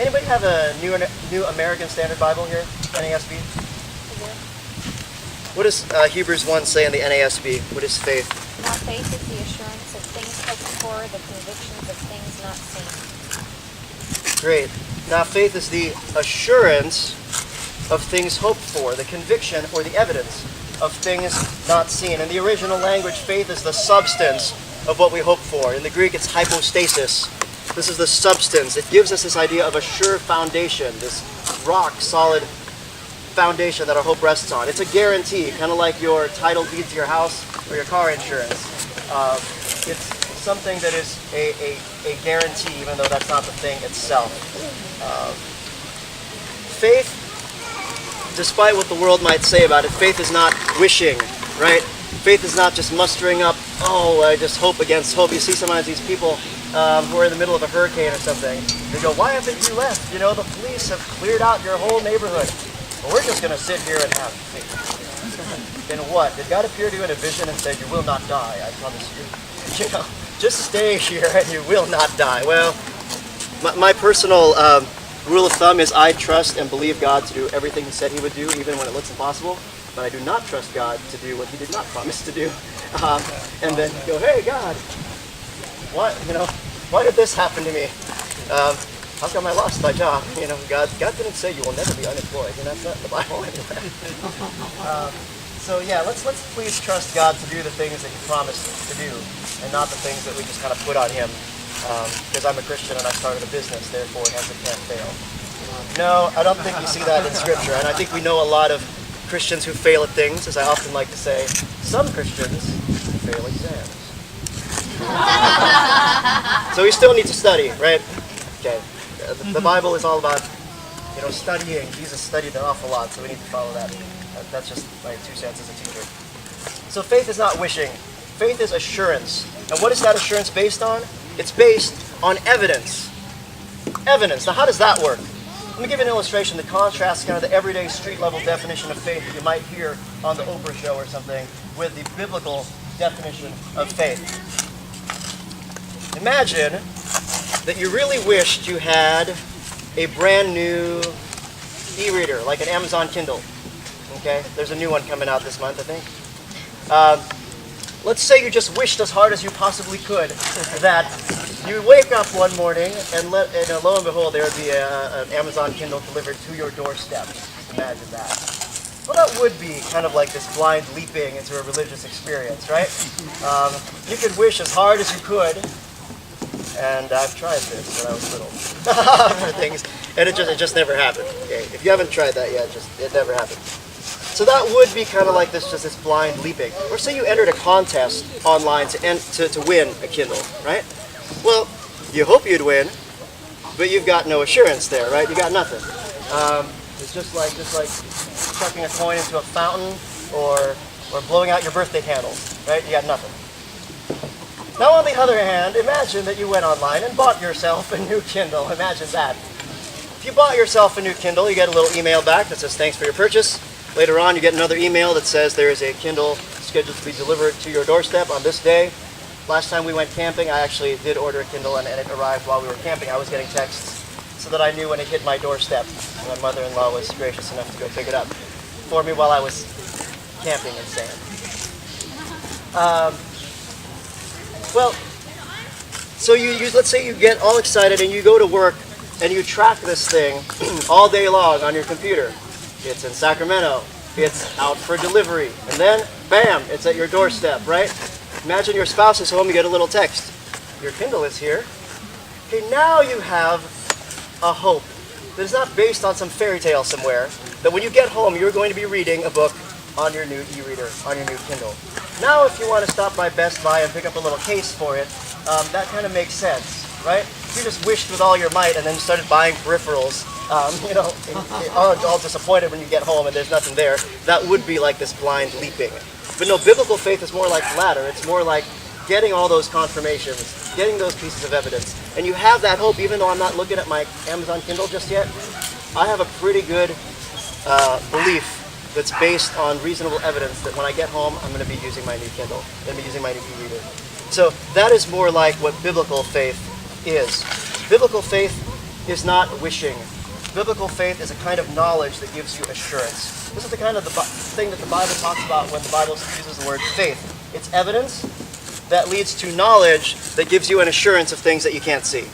Anybody have a New American Standard Bible here? NASB? What does Hebrews 1 say in the NASB? What is faith? Now faith is the assurance of things hoped for, the convictions of things not seen. Great. Now faith is the assurance of things hoped for, the conviction or the evidence of things not seen. In the original language, faith is the substance of what we hope for. In the Greek, it's hypostasis. This is the substance. It gives us this idea of a sure foundation, this rock-solid foundation that our hope rests on. It's a guarantee, kind of like your title deed to your house or your car insurance. It's something that is a guarantee, even though that's not the thing itself. Faith, despite what the world might say about it, faith is not wishing, right? Faith is not just mustering up, I just hope against hope. You see sometimes these people who are in the middle of a hurricane or something, they go, why haven't you left? You know, the police have cleared out your whole neighborhood. Well, we're just going to sit here and have faith. In what? Did God appear to you in a vision and say, you will not die, I promise you? You know, just stay here and you will not die. Well, my personal rule of thumb is I trust and believe God to do everything He said He would do, even when it looks impossible. But I do not trust God to do what He did not promise to do. And then go, hey, God, why did this happen to me? How come I lost my job? You know, God didn't say you will never be unemployed, and that's not in the Bible anyway. So yeah, let's please trust God to do the things that He promised to do, and not the things that we just kind of put on Him. Because I'm a Christian and I started a business, therefore it can't fail. No, I don't think you see that in Scripture, and I think we know a lot of Christians who fail at things, as I often like to say. Some Christians fail exams. So we still need to study, right? Okay. The Bible is all about, studying. Jesus studied an awful lot, so we need to follow that. That's just my 2 cents as a teacher. So faith is not wishing. Faith is assurance. And what is that assurance based on? It's based on evidence. Evidence. Now, how does that work? Let me give you an illustration that contrasts kind of the everyday street-level definition of faith that you might hear on the Oprah show or something with the biblical definition of faith. Imagine that you really wished you had a brand new e-reader, like an Amazon Kindle. Okay? There's a new one coming out this month, I think. Let's say you just wished as hard as you possibly could that you wake up one morning and lo and behold, there would be an Amazon Kindle delivered to your doorstep. Just imagine that. Well, that would be kind of like this blind leaping into a religious experience, right? You could wish as hard as you could. And I've tried this when I was little for things, and it just never happened. Okay, if you haven't tried that yet, it never happened. So that would be kind of like this blind leaping. Or say you entered a contest online to win a Kindle, right? Well, you hope you'd win, but you've got no assurance there, right? You got nothing. It's just like chucking a coin into a fountain or blowing out your birthday candles, right? You got nothing. Now, on the other hand, imagine that you went online and bought yourself a new Kindle. Imagine that. If you bought yourself a new Kindle, you get a little email back that says, thanks for your purchase. Later on, you get another email that says there is a Kindle scheduled to be delivered to your doorstep on this day. Last time we went camping, I actually did order a Kindle, and it arrived while we were camping. I was getting texts so that I knew when it hit my doorstep. My mother-in-law was gracious enough to go pick it up for me while I was camping in sand. So let's say you get all excited and you go to work and you track this thing all day long on your computer. It's in Sacramento. It's out for delivery. And then, bam, it's at your doorstep, right? Imagine your spouse is home, you get a little text. Your Kindle is here. Okay, now you have a hope that is not based on some fairy tale somewhere, that when you get home, you're going to be reading a book on your new e-reader, on your new Kindle. Now, if you want to stop by Best Buy and pick up a little case for it, that kind of makes sense, right? If you just wished with all your might and then started buying peripherals, all disappointed when you get home and there's nothing there, that would be like this blind leaping. But no, biblical faith is more like the latter. It's more like getting all those confirmations, getting those pieces of evidence. And you have that hope, even though I'm not looking at my Amazon Kindle just yet. I have a pretty good belief that's based on reasonable evidence that when I get home, I'm going to be using my new Kindle. I'm going to be using my new e-reader. So that is more like what biblical faith is. Biblical faith is not wishing. Biblical faith is a kind of knowledge that gives you assurance. This is the kind of thing that the Bible talks about when the Bible uses the word faith. It's evidence that leads to knowledge that gives you an assurance of things that you can't see.